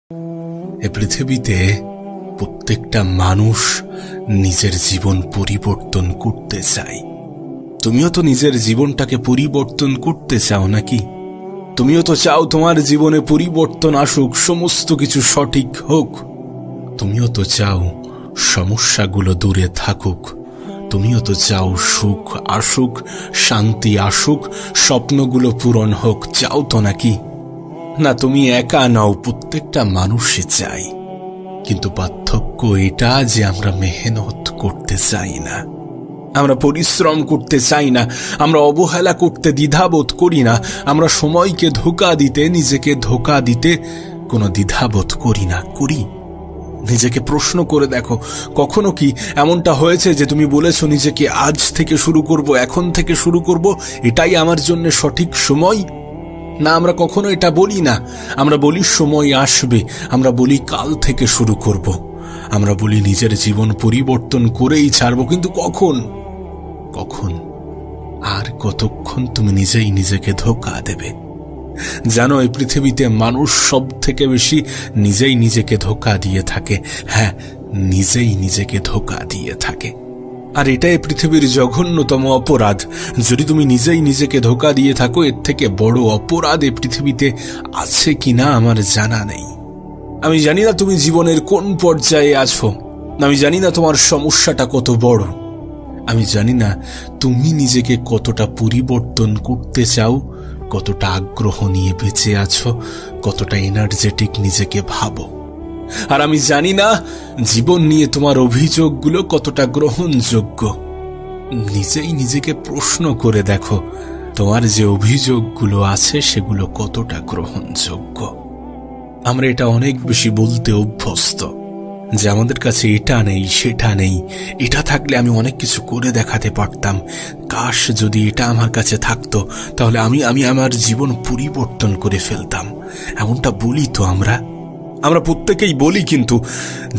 এ পৃথিবীতে প্রত্যেকটা মানুষ নিজের জীবন পরিবর্তন করতে চায়। তুমিও তো নিজের জীবনটাকে পরিবর্তন করতে চাও নাকি? তুমিও তো চাও তোমার জীবনে পরিবর্তন আসুক, সমস্ত কিছু সঠিক হোক। তুমিও তো চাও সমস্যাগুলো দূরে থাকুক। তুমিও তো চাও সুখ আসুক, শান্তি আসুক, স্বপ্নগুলো পূরণ হোক। চাও তো নাকি? না, তুমি একা নাও, প্রত্যেকটা মানুষই চাই। কিন্তু পার্থক্য এটা যে আমরা মেহনত করতে চাই না, আমরা পরিশ্রম করতে চাই না, আমরা অবহেলা করতে দ্বিধাবোধ করি না, আমরা সময়কে ধোঁকা দিতে, নিজেকে ধোঁকা দিতে কোনো দ্বিধাবোধ করি না। করি? নিজেকে প্রশ্ন করে দেখো, কখনো কি এমনটা হয়েছে যে তুমি বলেছো নিজেকে আজ থেকে শুরু করব, এখন থেকে শুরু করব, এটাই আমার জন্য সঠিক সময়? না, আমরা কখনো এটা বলি না। আমরা বলি সময় আসবে, আমরা বলি কাল থেকে শুরু করব, আমরা বলি নিজের জীবন পরিবর্তন করেই ছাড়ব। কিন্তু কখন কখন আর কতক্ষণ তুমি নিজেই নিজেকে ধোঁকা দেবে? জানো, এই পৃথিবীতে মানুষ সব থেকে বেশি নিজেই নিজেকে ধোঁকা দিয়ে থাকে। হ্যাঁ, নিজেই নিজেকে ধোঁকা দিয়ে থাকে। আর এটাই পৃথিবীর জঘন্যতম অপরাধ। যদি তুমি নিজেই নিজেকে ধোঁকা দিয়ে থাকো, এর থেকে বড় অপরাধ এই পৃথিবীতে আছে কিনা আমার জানা নেই। আমি জানি না তুমি জীবনের কোন পর্যায়ে আছো, আমি জানি না তোমার সমস্যাটা কত বড়, আমি জানি না তুমি নিজেকে কতটা পরিবর্তন করতে চাও, কতটা আগ্রহ নিয়ে বেঁচে আছো, কতটা এনার্জেটিক নিজেকে ভাবো। আর আমি জানি না জীবন নিয়ে তোমার অভিযোগগুলো কতটা গ্রহণযোগ্য। নিজেই নিজেকে প্রশ্ন করে দেখো, তোমার যে অভিযোগগুলো আছে সেগুলো কতটা গ্রহণযোগ্য। আমরা এটা অনেক বেশি বলতে অভ্যস্ত যে আমাদের কাছে এটা নেই, সেটা নেই, এটা থাকলে আমি অনেক কিছু করে দেখাতে পারতাম, কাশ যদি এটা আমার কাছে থাকতো তাহলে আমি আমার জীবন পরিবর্তন করে ফেলতাম। এমনটা বলি তো আমরা প্রত্যেকেই বলি কিন্তু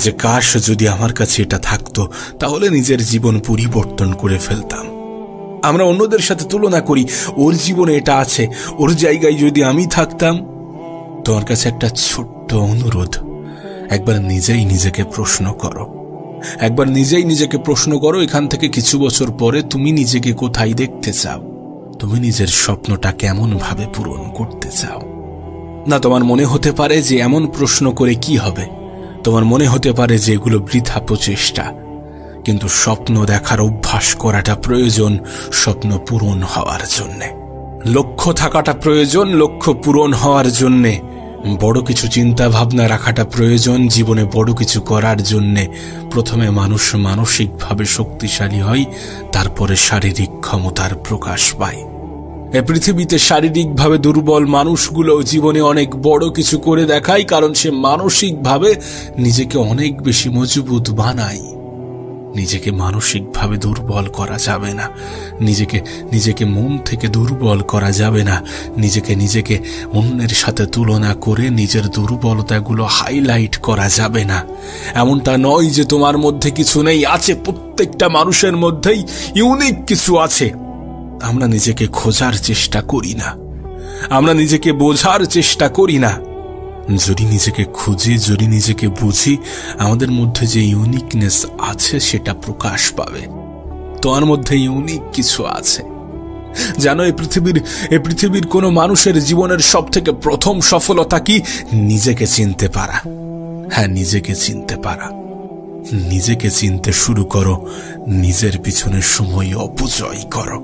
যে কাশ যদি আমার কাছে এটা থাকতো তাহলে নিজের জীবন পরিবর্তন করে ফেলতাম। আমরা অন্যদের সাথে তুলনা করি, ওর জীবনে এটা আছে, ওর জায়গায় যদি আমি থাকতাম। তোমার কাছে একটা ছোট্ট অনুরোধ, একবার নিজেই নিজেকে প্রশ্ন করো, একবার নিজেই নিজেকে প্রশ্ন করো, এখান থেকে কিছু বছর পরে তুমি নিজেকে কোথায় দেখতে চাও? তুমি নিজের স্বপ্নটা কেমন ভাবে পূরণ করতে চাও? না, তোমার মনে হতে পারে যে এমন প্রশ্ন করে কি হবে, তোমার মনে হতে পারে যে এগুলো বৃথা প্রচেষ্টা, কিন্তু স্বপ্ন দেখার অভ্যাস করাটা প্রয়োজন স্বপ্ন পূরণ হওয়ার জন্যে। লক্ষ্য থাকাটা প্রয়োজন লক্ষ্য পূরণ হওয়ার জন্যে। বড় কিছু চিন্তা ভাবনা রাখাটা প্রয়োজন জীবনে বড় কিছু করার জন্যে। প্রথমে মানুষ মানসিকভাবে শক্তিশালী হয়, তারপরে শারীরিক ক্ষমতার প্রকাশ পায়। এই পৃথিবীতে শারীরিকভাবে দুর্বল মানুষগুলো জীবনে অনেক বড় কিছু করে দেখায়, কারণ সে মানসিকভাবে নিজেকে অনেক বেশি মজবুত বানায়। নিজেকে মানসিকভাবে দুর্বল করা যাবে না, নিজেকে মন থেকে দুর্বল করা যাবে না, নিজেকে অন্যের সাথে তুলনা করে নিজের দুর্বলতাগুলো হাইলাইট করা যাবে না। এমনটা নয় যে তোমার মধ্যে কিছু নেই, আছে, প্রত্যেকটা মানুষের মধ্যেই ইউনিক কিছু আছে। আমরা নিজেকে খোঁজার চেষ্টা করি না, আমরা নিজেকে বোঝার চেষ্টা করি না। যদি নিজেকে খুঁজি, যদি নিজেকে বুঝি, আমাদের মধ্যে যে ইউনিকনেস আছে সেটা প্রকাশ পাবে। তোমার মধ্যে ইউনিক কিছু আছে। জানো, এই পৃথিবীর কোনো মানুষের জীবনের সব থেকে প্রথম সফলতা কি? নিজেকে চিনতে পারা। হ্যাঁ, নিজেকে চিনতে পারা। নিজেকে চিনতে শুরু করো, নিজের পিছনে সময় অপচয় করো।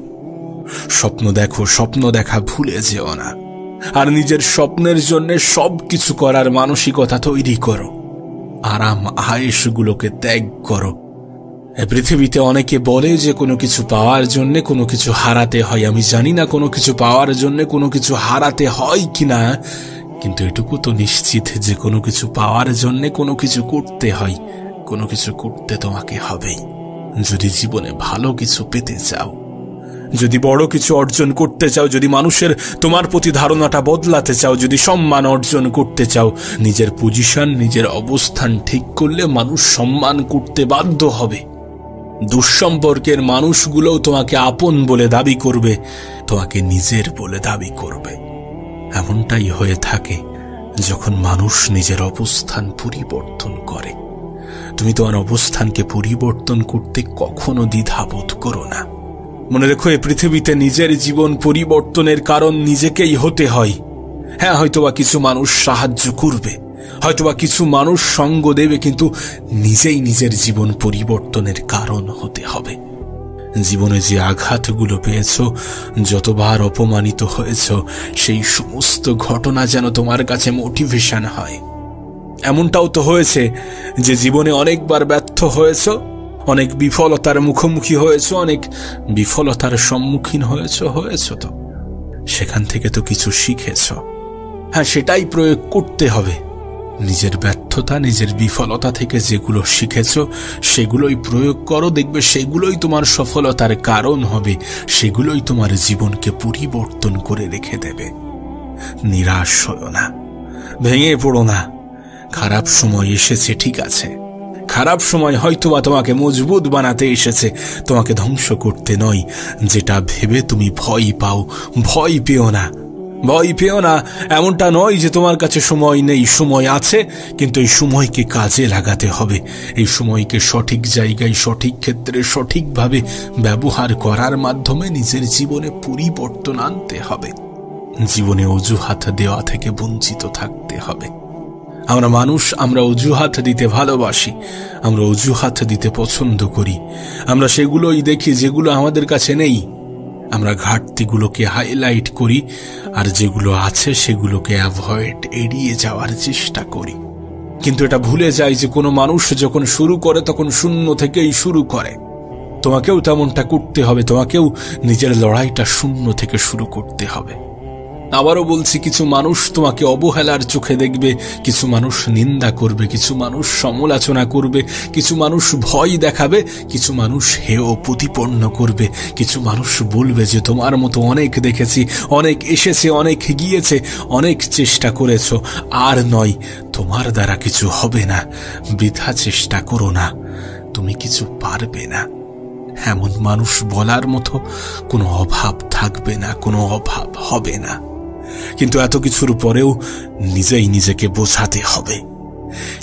স্বপ্ন দেখো, স্বপ্ন দেখা ভুলে যেও না। আর নিজের স্বপ্নের জন্য সবকিছু করার মানসিকতা তৈরি করো। আরাম আয়েশগুলোকে ত্যাগ করো। পৃথিবীতে অনেকে বলে যে কোনো কিছু পাওয়ার জন্য কোনো কিছু হারাতে হয়। আমি জানি না কোনো কিছু পাওয়ার জন্য কোনো কিছু হারাতে হয় কিনা, কিন্তু এটুকু তো নিশ্চিত যে কোনো কিছু পাওয়ার জন্য কোনো কিছু করতে হয়। কোনো কিছু করতে তোমাকে হবেই। যদি জীবনে ভালো কিছু পেতে চাও, যদি বড় কিছু অর্জন করতে চাও, যদি মানুষের তোমার প্রতি ধারণাটা বদলাতে চাও, যদি সম্মান অর্জন করতে চাও, নিজের পজিশন, নিজের অবস্থান ঠিক করলে মানুষ সম্মান করতে বাধ্য হবে। দুঃসম্পর্কের মানুষগুলোও তোমাকে আপন বলে দাবি করবে, তোমাকে নিজের বলে দাবি করবে। এমনটাই হয়ে থাকে যখন মানুষ নিজের অবস্থান পরিবর্তন করে। তুমি তোমার অবস্থানকে পরিবর্তন করতে কখনো দ্বিধাবোধ করো না। মনে রেখো, এই পৃথিবীতে নিজের জীবন পরিবর্তনের কারণ নিজেকেই হতে হয়। হ্যাঁ, হয়তোবা কিছু মানুষ সাহায্য করবে, হয়তোবা কিছু মানুষ সঙ্গ দেবে, কিন্তু নিজেই নিজের জীবন পরিবর্তনের কারণ হতে হবে। জীবনে যে আঘাতগুলো পেয়েছ, যতবার অপমানিত হয়েছ, সেই সমস্ত ঘটনা যেন তোমার কাছে মোটিভেশন হয়। এমনটাও তো হয়েছে যে জীবনে অনেকবার ব্যর্থ হয়েছ, অনেক বিফলতার মুখোমুখি হয়েছ, অনেক বিফলতার সম্মুখীন হয়েছ তো সেখান থেকে তো কিছু শিখেছ। হ্যাঁ, সেটাই প্রয়োগ করতে হবে। নিজের ব্যর্থতা, নিজের বিফলতা থেকে যেগুলো শিখেছ সেগুলোই প্রয়োগ করো। দেখবে সেগুলোই তোমার সফলতার কারণ হবে, সেগুলোই তোমার জীবনকে পরিবর্তন করে রেখে দেবে। নিরাশ হও না, ভেঙে পড়ো না। খারাপ সময় এসেছে, ঠিক আছে। খারাপ সময় হয়তোবা তোমাকে মজবুত বানাতে এসেছে, তোমাকে ধ্বংস করতে নয়। যেটা ভেবে তুমি ভয় পাও, ভয় পেও না, ভয় পেও না। এমনটা নয় যে তোমার কাছে সময় নেই, সময় আছে, কিন্তু এই সময়কে কাজে লাগাতে হবে। এই সময়কে সঠিক জায়গায়, সঠিক ক্ষেত্রে, সঠিকভাবে ব্যবহার করার মাধ্যমে নিজের জীবনে পরিবর্তন আনতে হবে। জীবনে অজুহাত দেওয়া থেকে বঞ্চিত থাকতে হবে। আমরা মানুষ, আমরা অজুহাত দিতে ভালোবাসি, আমরা অজুহাত দিতে পছন্দ করি। আমরা সেগুলোই দেখি যেগুলো আমাদের কাছে নেই। আমরা ঘাটতিগুলোকে হাইলাইট করি, আর যেগুলো আছে সেগুলোকে অ্যাভয়েড, এড়িয়ে যাওয়ার চেষ্টা করি। কিন্তু এটা ভুলে যায় যে কোনো মানুষ যখন শুরু করে তখন শূন্য থেকেই শুরু করে। তোমাকেও তেমনটা করতে হবে, তোমাকেও নিজের লড়াইটা শূন্য থেকে শুরু করতে হবে। আবারও বলছি, কিছু মানুষ তোমাকে অবহেলার চোখে দেখবে, কিছু মানুষ নিন্দা করবে, কিছু মানুষ সমালোচনা করবে, কিছু মানুষ ভয় দেখাবে, কিছু মানুষ হেয় প্রতিপন্ন করবে, কিছু মানুষ বলবে যে তোমার মতো অনেক দেখেছি, অনেক এসেছে, অনেক গিয়েছে, অনেক চেষ্টা করেছ, আর নয়, তোমার দ্বারা কিছু হবে না, বৃথা চেষ্টা করো না, তুমি কিছু পারবে না। এমন মানুষ বলার মতো কোনো অভাব থাকবে না, কোনো অভাব হবে না। কিন্তু এত কিছুর পরেও নিজেই নিজেকে বোঝাতে হবে।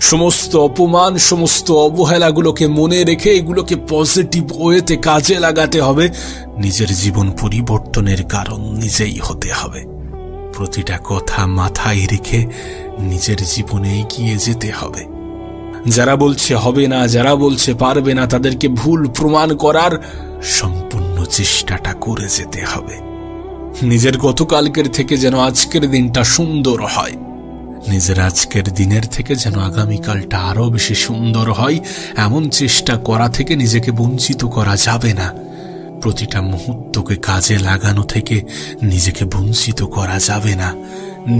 সমস্ত অপমান, সমস্ত অবহেলাগুলোকে মনে রেখে এগুলোকে পজিটিভ ওয়েতে কাজে লাগাতে হবে। নিজের জীবন পরিবর্তনের কারণ নিজেই হতে হবে। প্রতিটা কথা মাথায় রেখে নিজের জীবনে এগিয়ে যেতে হবে। যারা বলছে হবে না, যারা বলছে পারবে না, তাদেরকে ভুল প্রমাণ করার সম্পূর্ণ চেষ্টাটা করে যেতে হবে। নিজের গতকালকের থেকে যেন আজকের দিনটা সুন্দর হয়, নিজের আজকের দিনের থেকে যেন আগামীকালটা আরো বেশি সুন্দর হয়, এমন চেষ্টা করা থেকে নিজেকে বঞ্চিত করা যাবে না। প্রতিটা মুহূর্তকে কাজে লাগানো থেকে নিজেকে বঞ্চিত করা যাবে না।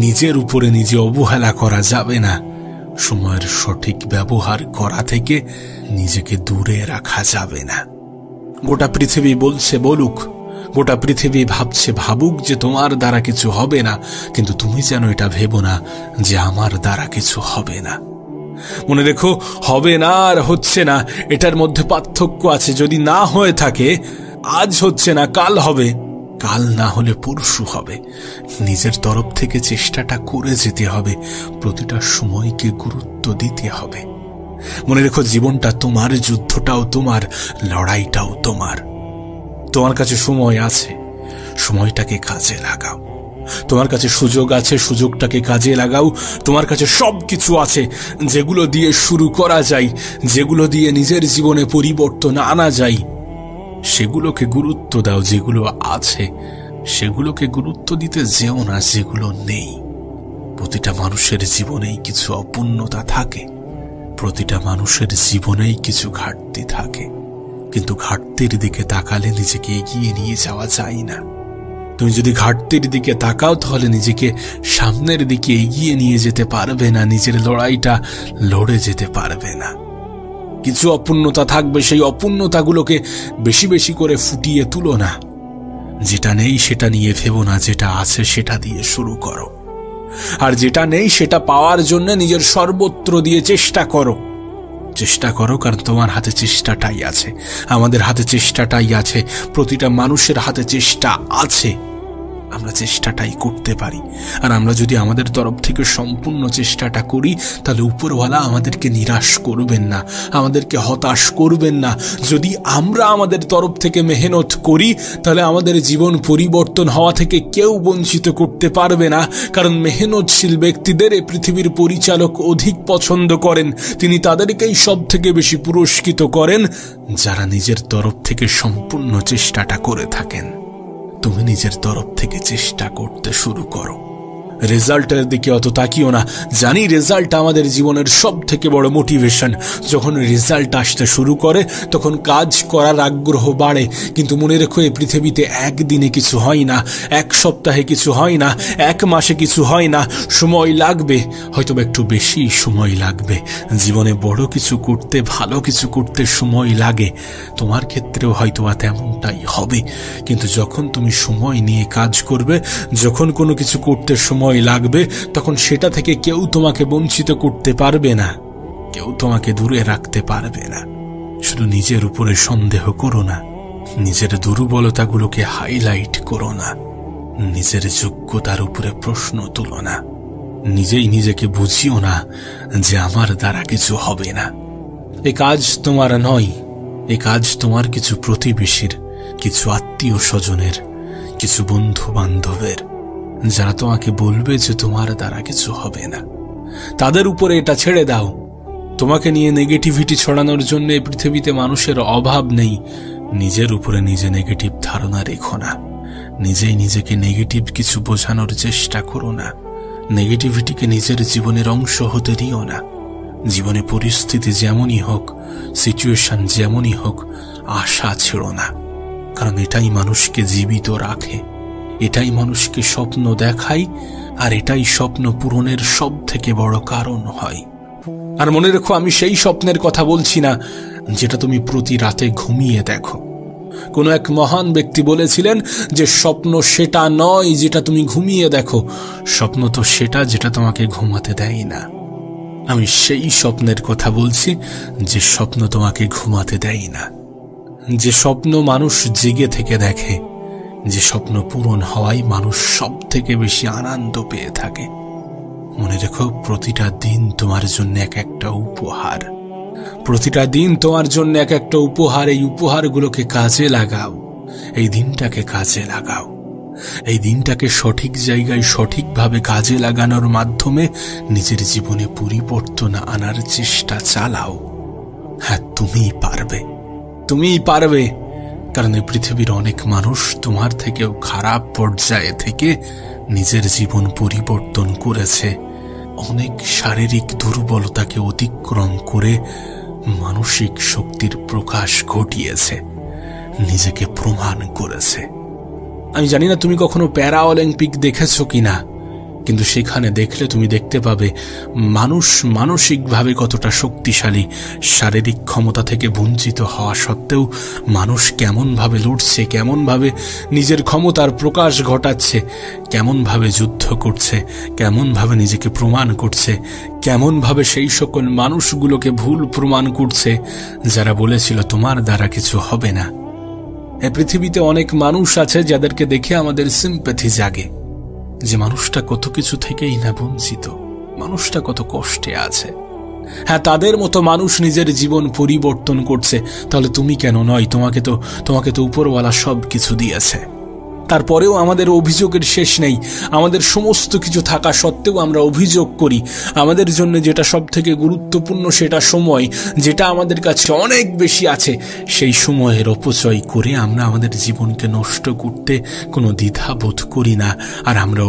নিজের উপরে নিজে অবহেলা করা যাবে না। সময়ের সঠিক ব্যবহার করা থেকে নিজেকে দূরে রাখা যাবে না। গোটা পৃথিবী বলছে বলুক, গোটা পৃথিবী ভাবছে ভাবুক যে তোমার দ্বারা কিছু হবে না, কিন্তু তুমি যেন এটা ভেবো না যে আমার দ্বারা কিছু হবে না। মনে রেখো, হবে না আর হচ্ছে না, এটার মধ্যে পার্থক্য আছে। যদি না হয়ে থাকে, আজ হচ্ছে না, কাল হবে, কাল না হলে পরশু হবে। নিজের তরফ থেকে চেষ্টাটা করে যেতে হবে, প্রতিটা সময়কে গুরুত্ব দিতে হবে। মনে রেখো, জীবনটা তোমার, যুদ্ধটাও তোমার, লড়াইটাও তোমার। তোমার কাছে সময় আছে, সময়টাকে কাজে লাগাও। তোমার কাছে সুযোগ আছে, সুযোগটাকে কাজে লাগাও। তোমার কাছে সবকিছু আছে যেগুলো দিয়ে শুরু করা যায়, যেগুলো দিয়ে নিজের জীবনে পরিবর্তন আনা যায়। সেগুলোকে গুরুত্ব দাও। যেগুলো আছে সেগুলোকে গুরুত্ব দিতে যেও না যেগুলো নেই। প্রতিটা মানুষের জীবনেই কিছু অপূর্ণতা থাকে, প্রতিটা মানুষের জীবনেই কিছু ঘাটতি থাকে, কিন্তু ঘাটতির দিকে তাকালে নিজেকে এগিয়ে নিয়ে যাওয়া যায় না। তুমি যদি ঘাটতির দিকে তাকাও তাহলে নিজেকে সামনের দিকে এগিয়ে নিয়ে যেতে পারবে না, নিজের লড়াইটা লড়ে যেতে পারবে না। কিছু অপূর্ণতা থাকবে, সেই অপূর্ণতাগুলোকে বেশি বেশি করে ফুটিয়ে তুলো না। যেটা নেই সেটা নিয়ে ভেবো না, যেটা আছে সেটা দিয়ে শুরু করো। আর যেটা নেই সেটা পাওয়ার জন্য নিজের সর্বত্র দিয়ে চেষ্টা করো। চেষ্টা করো, কারণ তোমার হাতে চেষ্টাটাই আছে, আমাদের হাতে চেষ্টাটাই আছে, প্রতিটা মানুষের হাতে চেষ্টা আছে। আমরা চেষ্টাটাই করতে পারি। আর আমরা যদি আমাদের তরফ থেকে সম্পূর্ণ চেষ্টাটা করি, তাহলে উপরওয়ালা আমাদেরকে নিরাশ করবেন না, আমাদেরকে হতাশ করবেন না। যদি আমরা আমাদের তরফ থেকে মেহনত করি, তাহলে আমাদের জীবন পরিবর্তন হওয়া থেকে কেউ বঞ্চিত করতে পারবে না। কারণ মেহনতশীল ব্যক্তিদের এই পৃথিবীর পরিচালক অধিক পছন্দ করেন। তিনি তাদেরকেই সব থেকে বেশি পুরস্কৃত করেন যারা নিজের তরফ থেকে সম্পূর্ণ চেষ্টাটা করে থাকেন। তুমি নিজের তরফ থেকে চেষ্টা করতে শুরু করো। রেজাল্টের দিকে অত তাকিও না। জানি রেজাল্ট আমাদের জীবনের সব থেকে বড় মোটিভেশন। যখন রেজাল্ট আসতে শুরু করে তখন কাজ করার আগ্রহ বাড়ে। কিন্তু মনে রেখো, এই পৃথিবীতে একদিনে কিছু হয় না, এক সপ্তাহে কিছু হয় না, এক মাসে কিছু হয় না। সময় লাগবে, হয়তো একটু বেশি সময় লাগবে। জীবনে বড় কিছু করতে, ভালো কিছু করতে সময় লাগে। তোমার ক্ষেত্রেও হয়তো তেমনটাই হবে। কিন্তু যখন তুমি সময় নিয়ে কাজ করবে, যখন কোনো কিছু করতে সময় লাগবে, তখন সেটা থেকে কেউ তোমাকে বঞ্চিত করতে পারবে না, কেউ তোমাকে দূরে রাখতে পারবে না। শুধু নিজের উপরে সন্দেহ করো না, নিজের দুর্বলতাগুলোকে হাইলাইট করো না, নিজের যোগ্যতার উপরে প্রশ্ন তুলো না, নিজেই নিজেকে বুঝিও না যে আমার দ্বারা কিছু হবে না। এ কাজ তোমার নয়, এ কাজ তোমার কিছু প্রতিবেশীর, কিছু আত্মীয় স্বজনের, কিছু বন্ধু বান্ধবের, যারা তোমাকে বলবে যে তোমার দ্বারা কিছু হবে না। তাদের উপরে এটা ছেড়ে দাও। তোমাকে নিয়ে নেগেটিভিটি ছড়ানোর জন্য এই পৃথিবীতে মানুষের অভাব নেই। নিজের উপরে নিজে নেগেটিভ ধারণা রেখো না, নিজেই নিজেকে নেগেটিভ কিছু বোঝানোর চেষ্টা করো না। নেগেটিভিটিকে নিজের জীবনের অংশ হতে দিও না। জীবনে পরিস্থিতি যেমনই হোক, সিচুয়েশন যেমনই হোক, আশা ছেড়ো না। কারণ এটাই মানুষকে জীবিত রাখে, এটাই মানুষকে স্বপ্ন দেখায়, আর এটাই স্বপ্ন পূরণের সব থেকে বড় কারণ হয়। আর মনে রেখো, আমি সেই স্বপ্নের কথা বলছি না যেটা তুমি প্রতি রাতে ঘুমিয়ে দেখো। কোনো এক মহান ব্যক্তি বলেছিলেন যে স্বপ্ন সেটা নয় যেটা তুমি ঘুমিয়ে দেখো, স্বপ্ন তো সেটা যেটা তোমাকে ঘুমাতে দেয় না। আমি সেই স্বপ্নের কথা বলছি যে স্বপ্ন তোমাকে ঘুমাতে দেয় না, যে স্বপ্ন মানুষ জেগে থেকে দেখে, যে স্বপ্ন পূরণ হওয়ায় মানুষ সব থেকে বেশি আনন্দ পেয়ে থাকে। মনে রেখো, প্রতিটা দিন তোমার জন্য এক একটা উপহার, প্রতিটা দিন তোমার জন্য এক একটা উপহার। এই উপহারগুলোকে কাজে লাগাও, এই দিনটাকে কাজে লাগাও। এই দিনটাকে সঠিক জায়গায় সঠিকভাবে কাজে লাগানোর মাধ্যমে নিজের জীবনে পরিবর্তন আনার চেষ্টা চালাও। হ্যাঁ, তুমিই পারবে, তুমিই পারবে। কারণ এই পৃথিবীর অনেক মানুষ তোমার থেকেও খারাপ পর্যায়ে থেকে নিজের জীবন পরিবর্তন করেছে। অনেক শারীরিক দুর্বলতাকে অতিক্রম করে মানসিক শক্তির প্রকাশ ঘটিয়েছে, নিজেকে প্রমাণ করেছে। আমি জানি না তুমি কখনো প্যারা অলিম্পিক দেখেছো কিনা, কিন্তু সেখানে দেখলে তুমি দেখতে পাবে মানুষ মানসিকভাবে কতটা শক্তিশালী। শারীরিক ক্ষমতা থেকে বঞ্চিত হওয়া সত্ত্বেও মানুষ কেমনভাবে লড়ছে, কেমনভাবে নিজের ক্ষমতার প্রকাশ ঘটাচ্ছে, কেমনভাবে যুদ্ধ করছে, কেমনভাবে নিজেকে প্রমাণ করছে, কেমনভাবে সেই সকল মানুষগুলোকে ভুল প্রমাণ করছে যারা বলেছিল তোমার দ্বারা কিছু হবে না। এই পৃথিবীতে অনেক মানুষ আছে যাদেরকে দেখে আমাদের সিম্প্যাথি জাগে, যে মানুষটা কত কিছু থেকেই না বঞ্চিত, মানুষটা কত কষ্টে আছে। হ্যাঁ, তাদের মতো মানুষ নিজের জীবন পরিবর্তন করছে। তাহলে তুমি কেন নয়? তোমাকে তো উপরওয়ালা সব কিছু দিয়েছে। তারপরেও আমাদের অভিযোগের শেষ নেই। আমাদের সমস্ত কিছু থাকা সত্ত্বেও আমরা অভিযোগ করি। আমাদের জন্য যেটা সব থেকে গুরুত্বপূর্ণ সেটা সময়, যেটা আমাদের কাছে অনেক বেশি আছে, সেই সময়ের অপচয় করে আমরা আমাদের জীবনকে নষ্ট করতে কোনো দ্বিধাবোধ করি না। আর আমরা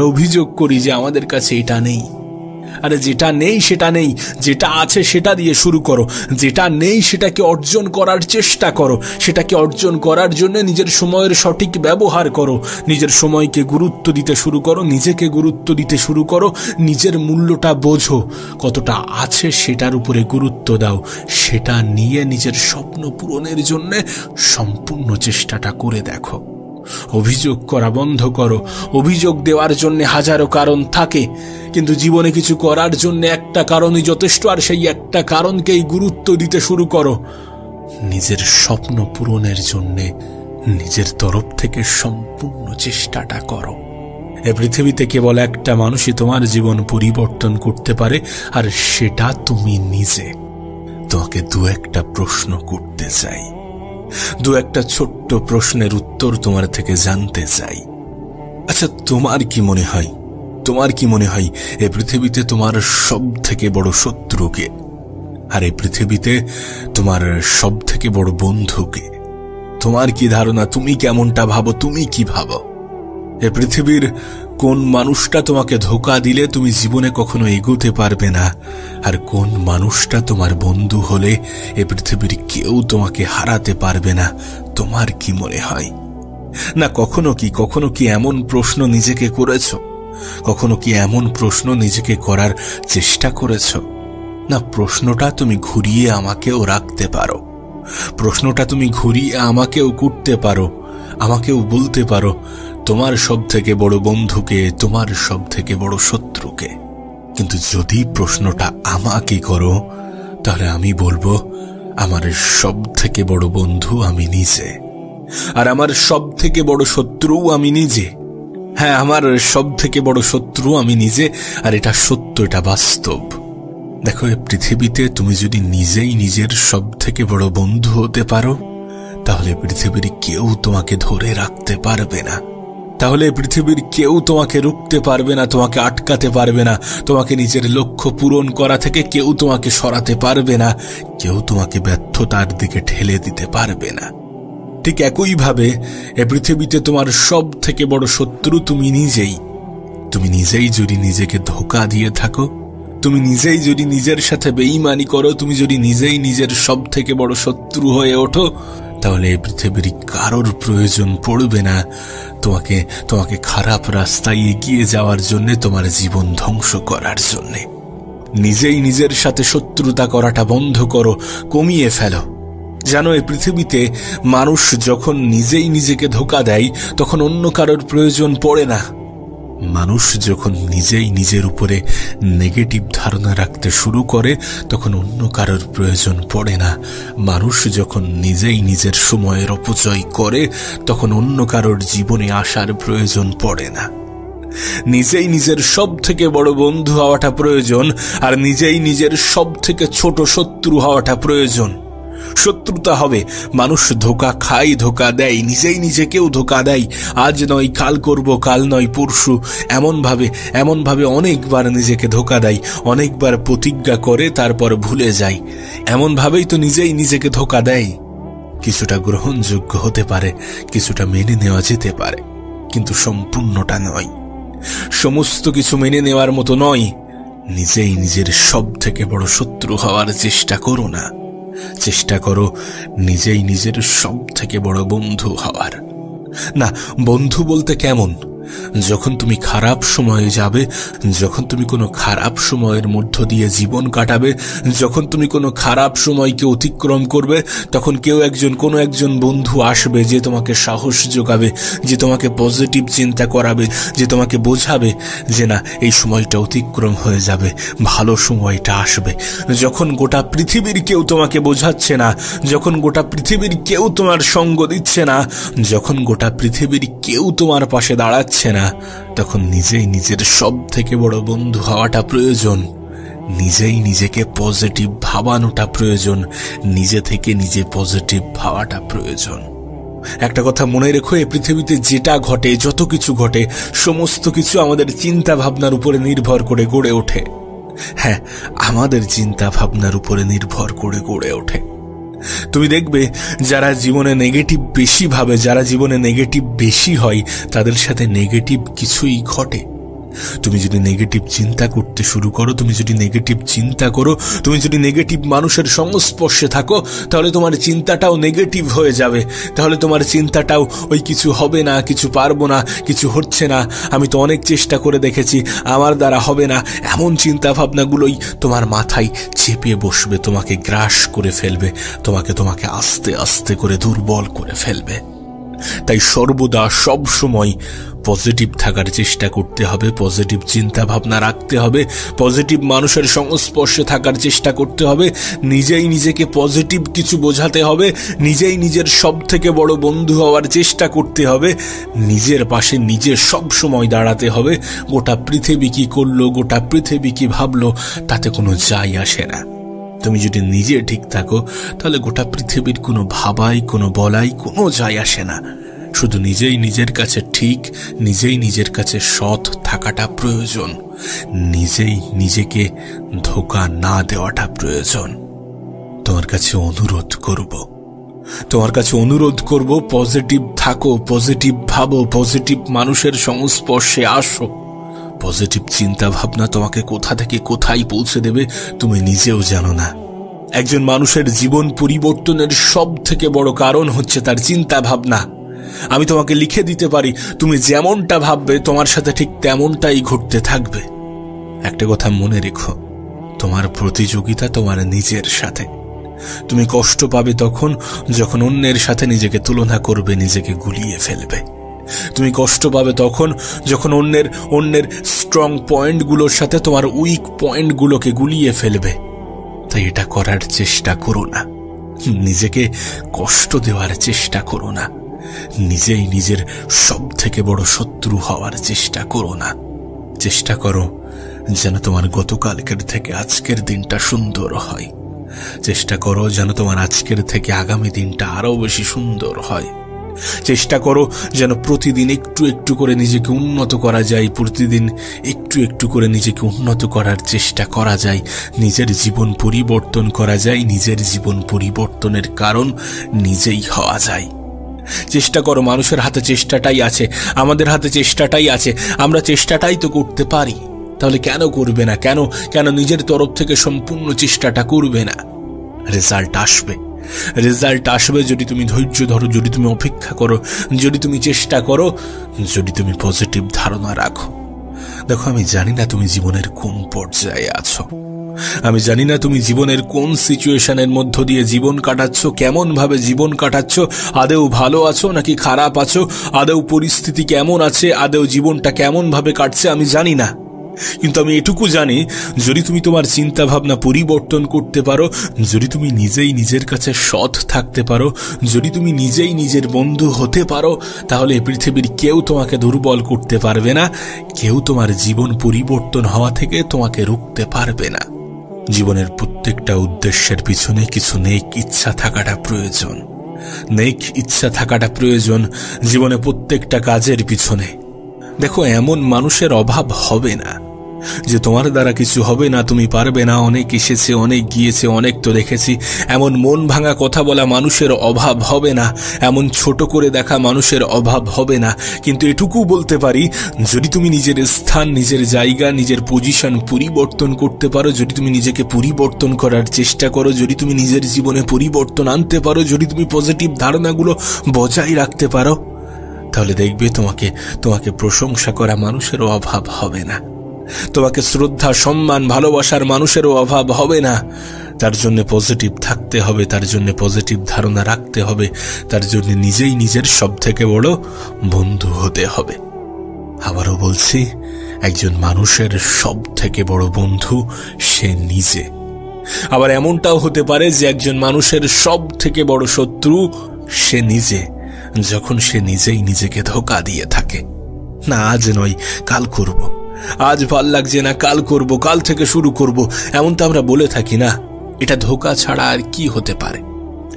অভিযোগ করি যে আমাদের কাছে এটা নেই। আরে যেটা নেই সেটা নেই, যেটা আছে সেটা দিয়ে শুরু করো। যেটা নেই সেটাকে অর্জন করার চেষ্টা করো। সেটাকে অর্জন করার জন্য নিজের সময়ের সঠিক ব্যবহার করো। নিজের সময়কে গুরুত্ব দিতে শুরু করো, নিজেকে গুরুত্ব দিতে শুরু করো। নিজের মূল্যটা বোঝো, কতটা আছে সেটার উপরে গুরুত্ব দাও। সেটা নিয়ে নিজের স্বপ্ন পূরণের জন্য সম্পূর্ণ চেষ্টাটা করে দেখো। অভিযোগ করা বন্ধ করো। অভিযোগ দেওয়ার জন্য হাজারো কারণ থাকে, কিন্তু জীবনে কিছু করার জন্য একটা কারণই যথেষ্ট। আর সেই একটা কারণকেই গুরুত্ব দিতে শুরু করো। নিজের স্বপ্ন পূরণের জন্য নিজের তরফ থেকে সম্পূর্ণ চেষ্টাটা করো। এ পৃথিবীতে কেবল একটা মানুষই তোমার জীবন পরিবর্তন করতে পারে, আর সেটা তুমি নিজে। তোমাকে দু একটা প্রশ্ন করতে চাই, দু একটা ছোট্ট প্রশ্নের উত্তর তোমার থেকে জানতে চাই। আচ্ছা, তোমার কি মনে হয় এ পৃথিবীতে তোমার সব থেকে বড় শত্রুকে, আর এই পৃথিবীতে তোমার সব থেকে বড় বন্ধুকে? তোমার কি ধারণা? তুমি কেমনটা ভাবো? তুমি কি ভাবো? এ পৃথিবীর কোন মানুষটা তোমাকে ধোঁকা দিলে তুমি জীবনে কখনো এগোতে পারবে না, আর কোন মানুষটা তোমার বন্ধু হলে এ পৃথিবীর কেউ তোমাকে হারাতে পারবে না? তোমার কি মনে হয়? না কখনো কি এমন প্রশ্ন নিজেকে করেছো? কখনো কি এমন প্রশ্ন নিজেকে করার চেষ্টা করেছো? না, প্রশ্নটা তুমি ঘুরিয়ে আমাকেও রাখতে পারো, প্রশ্নটা তুমি ঘুরিয়ে আমাকেও করতে পারো, আমাকেও বলতে পারো তোমার সব থেকে বড় বন্ধুকে, তোমার সব থেকে বড় শত্রুকে। কিন্তু যদি প্রশ্নটা আমাকে করো, তাহলে আমি বলবো আমার সব থেকে বড় বন্ধু আমি নিজে, আর আমার সব থেকে বড় শত্রু আমি নিজে। হ্যাঁ, আমার সব থেকে বড় শত্রু আমি নিজে, আর এটা সত্য, এটা বাস্তব। দেখো, এই পৃথিবীতে তুমি যদি নিজেই নিজের সব থেকে বড় বন্ধু হতে পারো, তাহলে পৃথিবীর কেউ তোমাকে ধরে রাখতে পারবে না, তাহলে পৃথিবীর কেউ তোমাকে রুখতে পারবে না, তোমাকে আটকাতে পারবে না, তোমাকে নিজের লক্ষ্য পূরণ করা থেকে কেউ তোমাকে সরাতে পারবে না, কেউ তোমাকে ব্যর্থতার দিকে ঠেলে দিতে পারবে না। ঠিক একইভাবে এ পৃথিবীতে তোমার সব থেকে বড় শত্রু তুমি নিজেই। তুমি নিজেই যদি নিজেকে ধোঁকা দিয়ে থাকো, তুমি নিজেই যদি নিজের সাথে বেঈমানি করো, তুমি যদি নিজেই নিজের সব থেকে বড় শত্রু হয়ে ওঠো, তাহলে এই পৃথিবীর কারোর প্রয়োজন পড়বে না তোমাকে খারাপ রাস্তায় এগিয়ে যাওয়ার জন্য, তোমার জীবন ধ্বংস করার জন্য। নিজেই নিজের সাথে শত্রুতা করাটা বন্ধ করো, কমিয়ে ফেলো। জানো, এই পৃথিবীতে মানুষ যখন নিজেই নিজেকে ধোঁকা দেয়, তখন অন্য কারোর প্রয়োজন পড়ে না। মানুষ যখন নিজেই নিজের উপরে নেগেটিভ ধারণা রাখতে শুরু করে, তখন অন্য কারোর প্রয়োজন পড়ে না। মানুষ যখন নিজেই নিজের সময়ের অপচয় করে, তখন অন্য কারোর জীবনে আসার প্রয়োজন পড়ে না। নিজেই নিজের সব থেকে বড় বন্ধু হওয়াটা প্রয়োজন, আর নিজেই নিজের সব থেকে ছোট শত্রু হওয়াটা প্রয়োজন। শত্রুতা হবে, মানুষ ধোঁকা খায়, ধোঁকা দেয়, নিজেই নিজেকেও ধোঁকা দেয়। আজ নয় কাল করব, কাল নয় পরশু, এমন ভাবে অনেকবার নিজেকে ধোঁকা দেয়, অনেকবার প্রতিজ্ঞা করে তারপর ভুলে যায়। এমন ভাবেই তো নিজেই নিজেকে ধোঁকা দেয়। কিছুটা গ্রহণযোগ্য হতে পারে, কিছুটা মেনে নেওয়া যেতে পারে, কিন্তু সম্পূর্ণটা নয়। সমস্ত কিছু মেনে নেওয়ার মতো নয়। নিজেই নিজের সব থেকে বড় শত্রু হওয়ার চেষ্টা করো না, চেষ্টা করো নিজেই নিজের সব থেকে বড় বন্ধু হওয়ার। না, বন্ধু বলতে কেমন? যখন তুমি খারাপ সময়ে যাবে, যখন তুমি কোনো খারাপ সময়ের মধ্য দিয়ে জীবন কাটাবে, যখন তুমি কোনো খারাপ সময়কে অতিক্রম করবে, তখন কোনো একজন বন্ধু আসবে যে তোমাকে সাহস যোগাবে, যে তোমাকে পজিটিভ চিন্তা করাবে, যে তোমাকে বোঝাবে যে না, এই সময়টা অতিক্রম হয়ে যাবে, ভালো সময়টা আসবে। যখন গোটা পৃথিবীর কেউ তোমাকে বোঝাচ্ছে না, যখন গোটা পৃথিবীর কেউ তোমার সঙ্গ দিচ্ছে না, যখন গোটা পৃথিবীর কেউ তোমার পাশে দাঁড়াচ্ছে না, তখন নিজেই নিজের সব থেকে বড় বন্ধু হওয়াটা প্রয়োজন। নিজেই নিজেকে পজিটিভ ভাবানোটা প্রয়োজন, নিজে থেকে নিজে পজিটিভ ভাবাটা প্রয়োজন। একটা কথা মনে রেখো, এই পৃথিবীতে যেটা ঘটে, যত কিছু ঘটে, সমস্ত কিছু আমাদের চিন্তা ভাবনার উপরে নির্ভর করে গড়ে ওঠে। হ্যাঁ, আমাদের চিন্তা ভাবনার উপরে নির্ভর করে গড়ে ওঠে। তুমি দেখবে যারা জীবনে নেগেটিভ বেশি ভাবে, যারা জীবনে নেগেটিভ বেশি হয়, তাদের সাথে নেগেটিভ কিছুই ঘটে। তুমি যদি নেগেটিভ চিন্তা করতে শুরু করো, তুমি যদি নেগেটিভ চিন্তা করো, তুমি যদি নেগেটিভ মানুষের সংস্পর্শে থাকো, তাহলে তোমার চিন্তাটাও নেগেটিভ হয়ে যাবে। তাহলে তোমার চিন্তাটাও ওই কিছু হবে না, কিছু পারবো না, কিছু হচ্ছে না, আমি তো অনেক চেষ্টা করে দেখেছি, আমার দ্বারা হবে না, এমন চিন্তা ভাবনাগুলোই তোমার মাথায় চেপে বসবে, তোমাকে গ্রাস করে ফেলবে, তোমাকে আস্তে আস্তে করে দুর্বল করে ফেলবে। তাই সর্বদা সব সময় পজিটিভ থাকার চেষ্টা করতে হবে, পজিটিভ চিন্তা ভাবনা রাখতে হবে, পজিটিভ মানুষের সংস্পর্শে থাকার চেষ্টা করতে হবে, নিজেই নিজেকে পজিটিভ কিছু বোঝাতে হবে, নিজেই নিজের সব থেকে বড় বন্ধু হওয়ার চেষ্টা করতে হবে, নিজের পাশে নিজে সব সময় দাঁড়াতে হবে। গোটা পৃথিবী কি করলো, গোটা পৃথিবী কি ভাবলো, তাতে কোনো যায় আসে না। তুমি যদি নিজে ঠিক থাকো তাহলে গোটা পৃথিবীর কোনো ভাবাই, কোনো বলাই কোনো যায় আসে না। শুধু নিজেই নিজের কাছে ঠিক, নিজেই নিজের কাছে সৎ থাকাটা প্রয়োজন, নিজেই নিজেকে ধোঁকা না দেওয়াটা প্রয়োজন। তোমার কাছে অনুরোধ করব, পজিটিভ থাকো, পজিটিভ ভাবো, পজিটিভ মানুষের সংস্পর্শে আসো। পজিটিভ চিন্তা ভাবনা তোমাকে কোথা থেকে কোথায় পৌঁছে দেবে তুমি নিজেও জানো না। একজন মানুষের জীবন পরিবর্তনের সব থেকে বড় কারণ হচ্ছে তার চিন্তা ভাবনা। আমি তোমাকে লিখে দিতে পারি, তুমি যেমনটা ভাববে তোমার সাথে ঠিক তেমনটাই ঘটতে থাকবে। একটা কথা মনে রেখো, তোমার প্রতিযোগিতা তোমার নিজের সাথে। তুমি কষ্ট পাবে তখন যখন অন্যের সাথে নিজেকে তুলনা করবে, নিজেকে গুলিয়ে ফেলবে। তুমি কষ্ট পাবে তখন যখন অন্যের স্ট্রং পয়েন্টগুলোর সাথে তোমার উইক পয়েন্টগুলোকে গুলিয়ে ফেলবে। তাই এটা করার চেষ্টা করো না, নিজেকে কষ্ট দেওয়ার চেষ্টা করো না, নিজেই নিজের সব থেকে বড় শত্রু হওয়ার চেষ্টা করো না। চেষ্টা করো যেন তোমার গতকালকের থেকে আজকের দিনটা সুন্দর হয়। চেষ্টা করো যেন তোমার আজকের থেকে আগামী দিনটা আরো বেশি সুন্দর হয়। চেষ্টা করো যেন প্রতিদিন একটু একটু করে নিজেকে উন্নত করা যায়, প্রতিদিন একটু একটু করে নিজেকে উন্নত করার চেষ্টা করা যায়, নিজের জীবন পরিবর্তন করা যায়, নিজের জীবন পরিবর্তনের কারণ নিজেই হওয়া যায়। চেষ্টা করো, মানুষের হাতে চেষ্টাটাই আছে, আমাদের হাতে চেষ্টাটাই আছে, আমরা চেষ্টাটাই তো করতে পারি। তাহলে কেন করবে না? কেন নিজের তরফ থেকে সম্পূর্ণ চেষ্টাটা করবে না? রেজাল্ট আসবে যদি তুমি ধৈর্য ধরো, যদি তুমি অপেক্ষা করো, যদি তুমি চেষ্টা করো, যদি তুমি পজিটিভ ধারণা রাখো। দেখো, আমি জানি না তুমি জীবনের কোন পর্যায়ে আছো, আমি জানি না তুমি জীবনের কোন সিচুয়েশনের মধ্য দিয়ে জীবন কাটাচ্ছ, কেমন ভাবে জীবন কাটাচ্ছ, আদেও ভালো আছো নাকি খারাপ আছো, আদেও পরিস্থিতি কেমন আছে, আদেও জীবনটা কেমন ভাবে কাটছে আমি জানি না। কিন্তু আমি এটুকু জানি, যদি তুমি তোমার চিন্তা ভাবনা পরিবর্তন করতে পারো, যদি তুমি নিজেই নিজের কাছে সৎ থাকতে পারো, যদি তুমি নিজেই নিজের বন্ধু হতে পারো, তাহলে পৃথিবীর কেউ তোমাকে দুর্বল করতে পারবে না, কেউ তোমার জীবন পরিবর্তন হওয়া থেকে তোমাকে রুখতে পারবে না। জীবনের প্রত্যেকটা উদ্দেশ্যের পিছনে কিছু নেক ইচ্ছা থাকাটা প্রয়োজন, নেক ইচ্ছা থাকাটা প্রয়োজন জীবনে প্রত্যেকটা কাজের পিছনে। দেখো, এমন মানুষের অভাব হবে না যে তোমার দ্বারা কিছু হবে না, তুমি পারবে না, অনেক এসেছে অনেক গিয়েছে, অনেক তো দেখেছি। এমন মন ভাঙা কথা বলা মানুষের অভাব হবে না, এমন ছোট করে দেখা মানুষের অভাব হবে না। কিন্তু এটুকু বলতে পারি, যদি তুমি নিজের স্থান, নিজের জায়গা, নিজের পজিশন পরিবর্তন করতে পারো, যদি তুমি নিজেকে পরিবর্তন করার চেষ্টা করো, যদি তুমি নিজের জীবনে পরিবর্তন আনতে পারো, যদি তুমি পজিটিভ ধারণাগুলো বজায় রাখতে পারো, তাহলে দেখবে তোমাকে প্রশংসা করা মানুষেরও অভাব হবে না, তোমাকে শ্রদ্ধা, সম্মান, ভালোবাসার মানুষেরও অভাব হবে না। তার জন্য পজিটিভ থাকতে হবে, তার জন্য পজিটিভ ধারণা রাখতে হবে, তার জন্য নিজেই নিজের সব থেকে বড় বন্ধু হতে হবে। আবারও বলছি, একজন মানুষের সব থেকে বড় বন্ধু সে নিজে। আবার এমনটাও হতে পারে যে একজন মানুষের সব থেকে বড় শত্রু সে নিজে, যখন সে নিজেই নিজেকে ধোঁকা দিয়ে থাকে। না, আজ নয় কাল করব, আজ ভাল লাগছে না কাল করব, কাল থেকে শুরু করব, এমন তো আমরা বলে থাকি না। এটা ধোঁকা ছাড়া আর কি হতে পারে?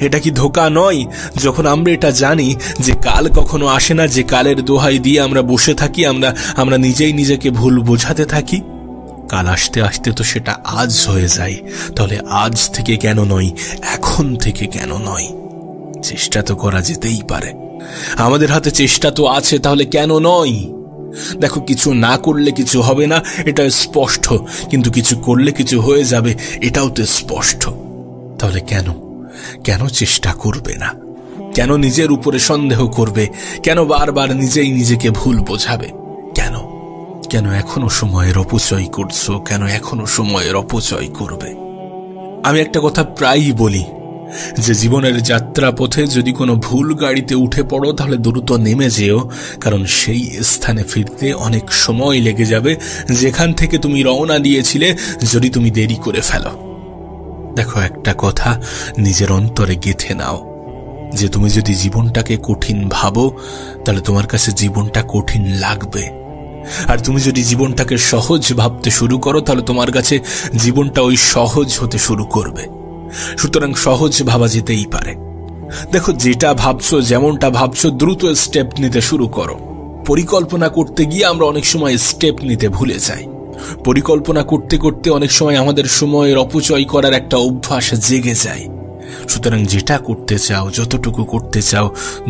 এটা কি ধোঁকা নয় যখন আমরা এটা জানি যে কাল কখনো আসে না, যে কালের দোহাই দিয়ে আমরা বসে থাকি, আমরা নিজেই নিজেকে ভুল বোঝাতে থাকি। কাল আসতে আসতে তো সেটা আজ হয়ে যায়, তাহলে আজ থেকে কেন নয়, এখন থেকে কেন নয়? চেষ্টা তো করা যেতেই পারে, আমাদের হাতে চেষ্টা তো আছে, তাহলে কেন নয়? দেখো, কিছু না করলে কিছু হবে না, এটা স্পষ্ট, কিন্তু কিছু করলে কিছু হয়ে যাবে, এটাও তো স্পষ্ট। তাহলে কেন চেষ্টা করবে না? কেন নিজের উপরে সন্দেহ করবে? কেন বারবার নিজেই নিজেকে ভুল বোঝাবে? কেন এখনো সময়ের অপচয় করছো? কেন এখনো সময়ের অপচয় করবে? আমি একটা কথা প্রায়ই বলি, যে জীবনের যাত্রা পথে যদি কোনো ভুল গাড়িতে উঠে পড়ো তাহলে দ্রুত নেমে যেও, কারণ সেই স্থানে ফিরতে অনেক সময় লেগে যাবে যেখান থেকে তুমি রওনা দিয়েছিলে যদি তুমি দেরি করে ফেলো। দেখো, একটা কথা নিজের অন্তরে গেঁথে নাও যে তুমি যদি জীবনটাকে কঠিন ভাবো তাহলে তোমার কাছে জীবনটা কঠিন লাগবে, আর তুমি যদি জীবনটাকে সহজ ভাবতে শুরু করো তাহলে তোমার কাছে জীবনটা ওই সহজ হতে শুরু করবে। সুতরাং সহজ ভাবা যেতেই পারে। দেখো, যেটা ভাবছো, যেমনটা ভাবছো, দ্রুত স্টেপ নিতে শুরু করো। পরিকল্পনা করতে গিয়ে আমরা অনেক সময় স্টেপ নিতে ভুলে যাই। পরিকল্পনা করতে করতে অনেক সময় আমাদের সময়ের অপচয় করার একটা অভ্যাস জেগে যায়। সুতরাং যেটা করতে চাও, যতটুকু করতে চাও,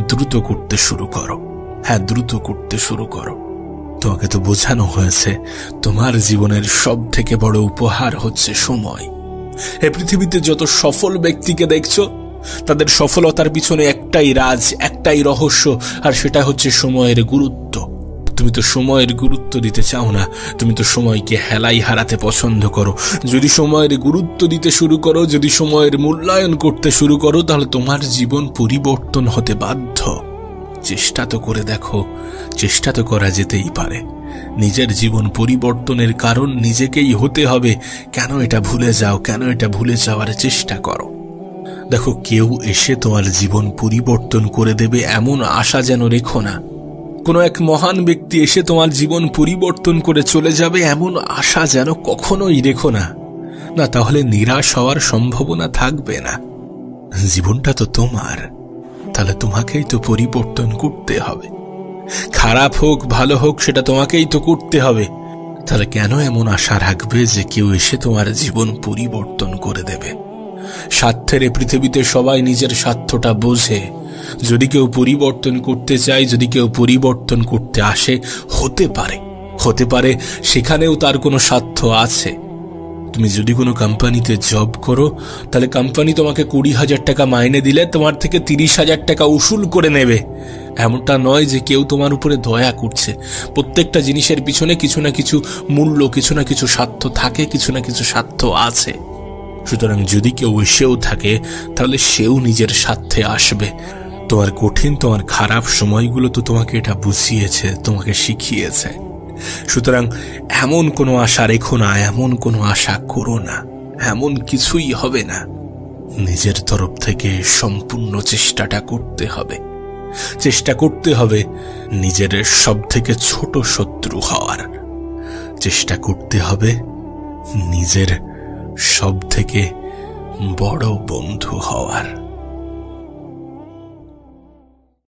দ্রুত করতে শুরু করো। হ্যাঁ, দ্রুত করতে শুরু করো। তোমাকে তো বোঝানো হয়েছে তোমার জীবনের সব থেকে বড় উপহার হচ্ছে সময়। এই পৃথিবীতে যত সফল ব্যক্তিকে দেখছো তাদের সফলতার পিছনে একটাই রাজ, একটাই রহস্য, আর সেটা হচ্ছে সময়ের গুরুত্ব। তুমি তো সময়ের গুরুত্ব দিতে চাও না, তুমি তো সময়কে হেলাই হারাতে পছন্দ করো। যদি সময়ের গুরুত্ব দিতে শুরু করো, যদি সময়ের মূল্যায়ন করতে শুরু করো, তাহলে তোমার জীবন পরিবর্তন হতে বাধ্য। চেষ্টা তো করে দেখো, চেষ্টা তো করা যেতেই পারে। নিজের জীবন পরিবর্তনের কারণ নিজেকেই হতে হবে। কেন এটা ভুলে যাও? কেন এটা ভুলে যাওয়ার চেষ্টা করো? দেখো, কেউ এসে তোমার জীবন পরিবর্তন করে দেবে এমন আশা যেন রেখো না। কোনো এক মহান ব্যক্তি এসে তোমার জীবন পরিবর্তন করে চলে যাবে এমন আশা যেন কখনোই রেখো না। না, তাহলে নিরাশ হওয়ার সম্ভাবনা থাকবে না। জীবনটা তো তোমার, তাহলে তোমাকেই তো পরিবর্তন করতে হবে। খারাপ হোক ভালো হোক সেটা তোমাকেই তো করতে হবে। তাহলে কেন এমন আশা রাখবে যে কেউ এসে তোমার জীবন পরিবর্তন করে দেবে? স্বার্থের এই পৃথিবীতে সবাই নিজের স্বার্থটা বোঝে। যদি কেউ পরিবর্তন করতে চায়, যদি কেউ পরিবর্তন করতে আসে, হতে পারে সেখানেও তার কোনো স্বার্থ আছে। তুমি যদি কোনো কোম্পানিতে জব করো তাহলে কোম্পানি তোমাকে 20,000 টাকা মাইনে দিলে তোমার থেকে 30,000 টাকা উসুল করে নেবে। এমনটা নয় যে কেউ তোমার উপরে দয়া করছে। প্রত্যেকটা জিনিসের পিছনে কিছু না কিছু মূল্য, কিছু না কিছু স্বার্থ থাকে, কিছু না কিছু স্বার্থ আছে। সুতরাং যদি কেউ এসেও থাকে তাহলে সেও নিজের স্বার্থে আসবে। তোমার কঠিন, তোমার খারাপ সময়গুলো তো তোমাকে এটা বুঝিয়েছে, তোমাকে শিখিয়েছে। সুতরাং এমন কোনো আশা রেখো না, এমন কোনো আশা করো না, এমন কিছুই হবে না। নিজের তরফ থেকে সম্পূর্ণ চেষ্টাটা করতে হবে। চেষ্টা করতে হবে নিজের সব থেকে ছোট শত্রু হওয়ার। চেষ্টা করতে হবে নিজের সব থেকে বড় বন্ধু হওয়ার।